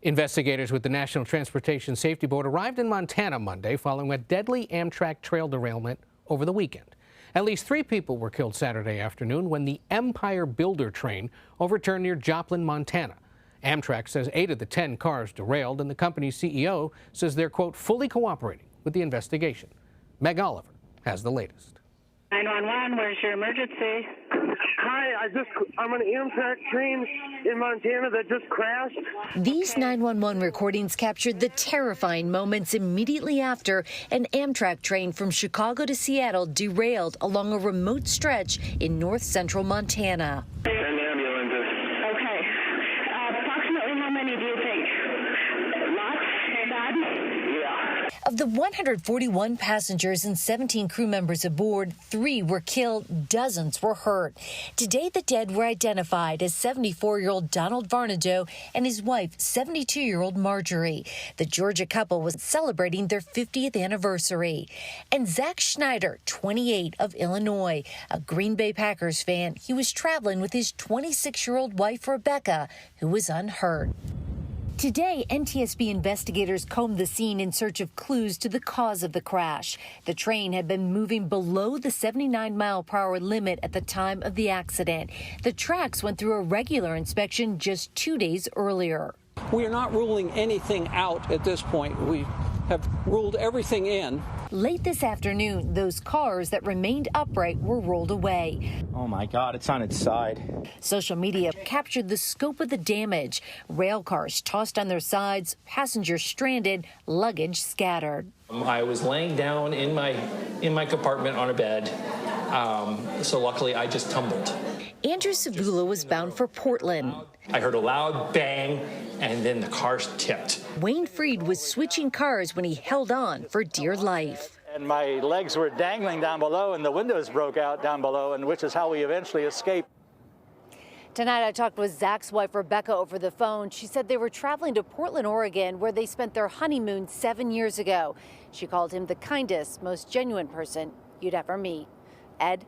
Investigators with the National Transportation Safety Board arrived in Montana Monday following a deadly Amtrak trail derailment over the weekend. At least 3 people were killed Saturday afternoon when the Empire Builder train overturned near Joplin, Montana. Amtrak says 8 of the 10 cars derailed, and the company's CEO says they're, quote, fully cooperating with the investigation. Meg Oliver has the latest. 911, where's your emergency? Hi, I'm on an Amtrak train in Montana that just crashed. These 911 recordings captured the terrifying moments immediately after an Amtrak train from Chicago to Seattle derailed along a remote stretch in north central Montana. And ambulances. Okay. Approximately how many do you think? Lots? Bad? Yeah. Of the 141 passengers and 17 crew members aboard, 3 were killed, dozens were hurt. Today, the dead were identified as 74-year-old Donald Varnado and his wife, 72-year-old Marjorie. The Georgia couple was celebrating their 50th anniversary. And Zach Schneider, 28, of Illinois, a Green Bay Packers fan, he was traveling with his 26-year-old wife, Rebecca, who was unhurt. Today, NTSB investigators combed the scene in search of clues to the cause of the crash. The train had been moving below the 79-mile-per-hour limit at the time of the accident. The tracks went through a regular inspection just 2 days earlier. We are not ruling anything out at this point. We have ruled everything in. Late this afternoon, those cars that remained upright were rolled away. Oh my God, it's on its side. Social media captured the scope of the damage. Rail cars tossed on their sides, passengers stranded, luggage scattered. I was laying down in my compartment on a bed, so luckily I just tumbled. Andrew Savula was bound for Portland. I heard a loud bang, and then the cars tipped. Wayne Freed was switching cars when he held on for dear life. And my legs were dangling down below, and the windows broke out down below, and which is how we eventually escaped. Tonight, I talked with Zach's wife, Rebecca, over the phone. She said they were traveling to Portland, Oregon, where they spent their honeymoon 7 years ago. She called him the kindest, most genuine person you'd ever meet. Ed?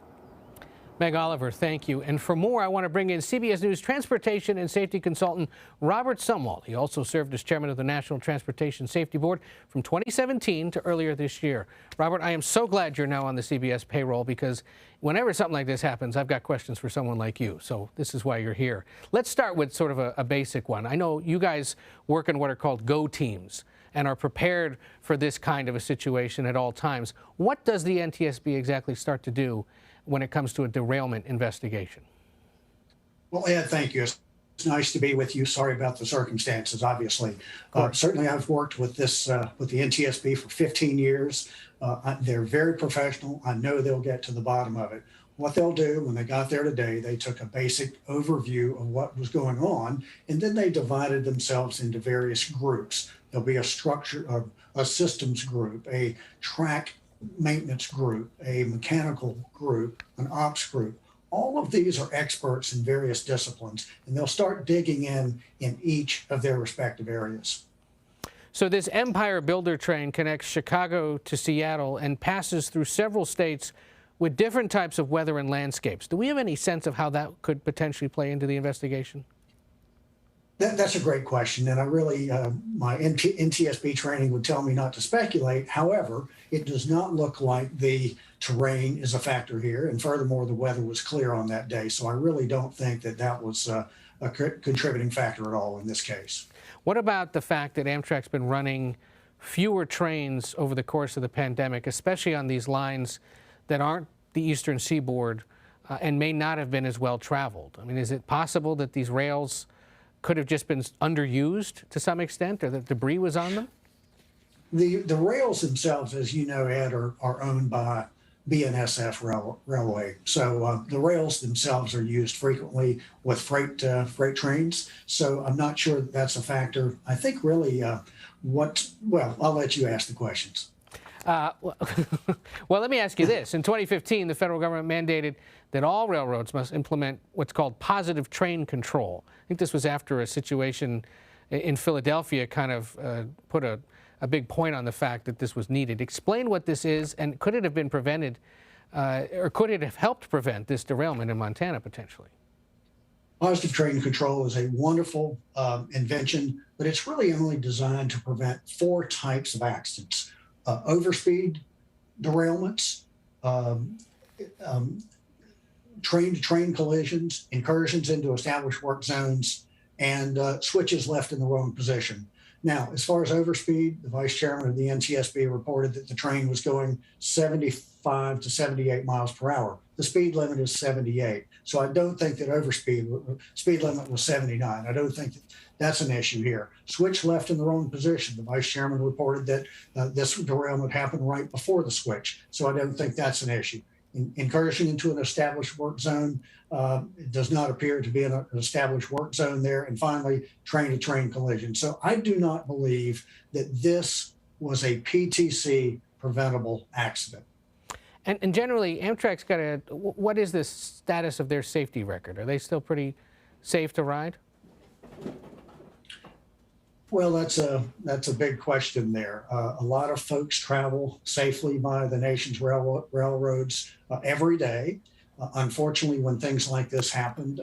Meg Oliver, thank you. And for more, I want to bring in CBS News transportation and safety consultant Robert Sumwalt. He also served as chairman of the National Transportation Safety Board from 2017 to earlier this year. Robert, I am so glad you're now on the CBS payroll, because whenever something like this happens, I've got questions for someone like you. So this is why you're here. Let's start with sort of a basic one. I know you guys work in what are called go teams and are prepared for this kind of a situation at all times. What does the NTSB exactly start to do when it comes to a derailment investigation? Well, Ed, thank you. It's nice to be with you. Sorry about the circumstances, obviously. Certainly, I've worked with this with the NTSB for 15 years. They're very professional. I know they'll get to the bottom of it. What they'll do when they got there today, they took a basic overview of what was going on, and then they divided themselves into various groups. There'll be a structure, a systems group, a track maintenance group, a mechanical group, an ops group. All of these are experts in various disciplines, and they'll start digging in each of their respective areas. So this Empire Builder train connects Chicago to Seattle and passes through several states with different types of weather and landscapes. Do we have any sense of how that could potentially play into the investigation? That's a great question, and I really, my NTSB training would tell me not to speculate. However, it does not look like the terrain is a factor here, and furthermore, the weather was clear on that day, so I really don't think that was a contributing factor at all in this case. What about the fact that Amtrak's been running fewer trains over the course of the pandemic, especially on these lines that aren't the Eastern Seaboard and may not have been as well traveled? I mean, is it possible that these rails could have just been underused to some extent, or that debris was on them? The rails themselves, as you know, Ed, are owned by BNSF Railway. So the rails themselves are used frequently with freight trains. So I'm not sure that's a factor. I think really well, I'll let you ask the questions. Well, let me ask you this. In 2015, the federal government mandated that all railroads must implement what's called positive train control. I think this was after a situation in Philadelphia kind of put a big point on the fact that this was needed. Explain what this is, and could it have been prevented, or could it have helped prevent this derailment in Montana potentially? Positive train control is a wonderful invention, but it's really only designed to prevent 4 types of accidents: overspeed, derailments, train-to-train collisions, incursions into established work zones, and switches left in the wrong position. Now, as far as overspeed, the vice chairman of the NTSB reported that the train was going 75 to 78 miles per hour. The speed limit is 78. So I don't think that speed limit was 79. I don't think that that's an issue here. Switch left in the wrong position. The vice chairman reported that this derailment happened right before the switch. So I don't think that's an issue. Incursion into an established work zone, it does not appear to be an established work zone there. And finally, train-to-train collision. So I do not believe that this was a PTC preventable accident. And generally, Amtrak's got a, what is the status of their safety record? Are they still pretty safe to ride? Well, that's a big question there. A lot of folks travel safely by the nation's railroads every day. Unfortunately, when things like this happened,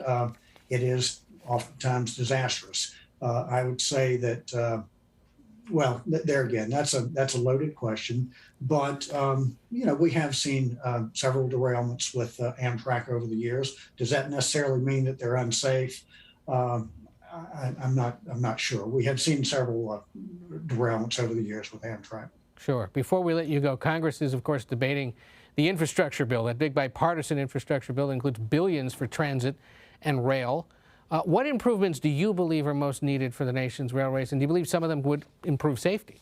it is oftentimes disastrous. I would say that, well, there again, that's a loaded question. But you know, we have seen several derailments with Amtrak over the years. Does that necessarily mean that they're unsafe? I'm not sure. We have seen several derailments over the years with Amtrak. Sure. Before we let you go, Congress is, of course, debating the infrastructure bill. That big bipartisan infrastructure bill includes billions for transit and rail. What improvements do you believe are most needed for the nation's railways, and do you believe some of them would improve safety?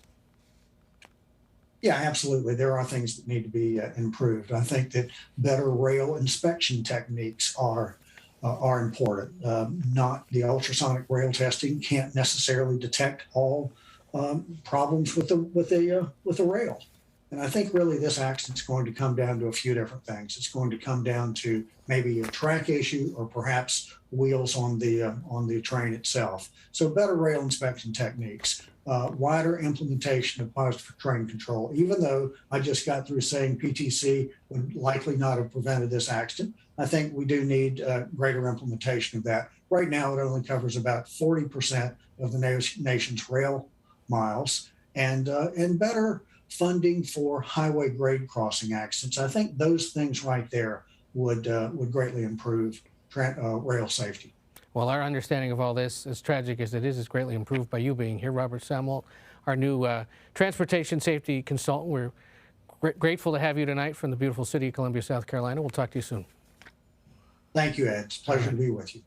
Yeah, absolutely. There are things that need to be improved. I think that better rail inspection techniques are important. Not the ultrasonic rail testing can't necessarily detect all problems with the rail. And I think really this accident's going to come down to a few different things. It's going to come down to maybe a track issue or perhaps wheels on the train itself. So better rail inspection techniques, wider implementation of positive train control. Even though I just got through saying PTC would likely not have prevented this accident, I think we do need greater implementation of that. Right now, it only covers about 40% of the nation's rail miles, and better funding for highway grade crossing accidents. I think those things right there would greatly improve rail safety. Well, our understanding of all this, as tragic as it is greatly improved by you being here. Robert Sumwalt, our new transportation safety consultant. We're grateful to have you tonight from the beautiful city of Columbia, South Carolina. We'll talk to you soon. Thank you, Ed. It's a pleasure to be with you.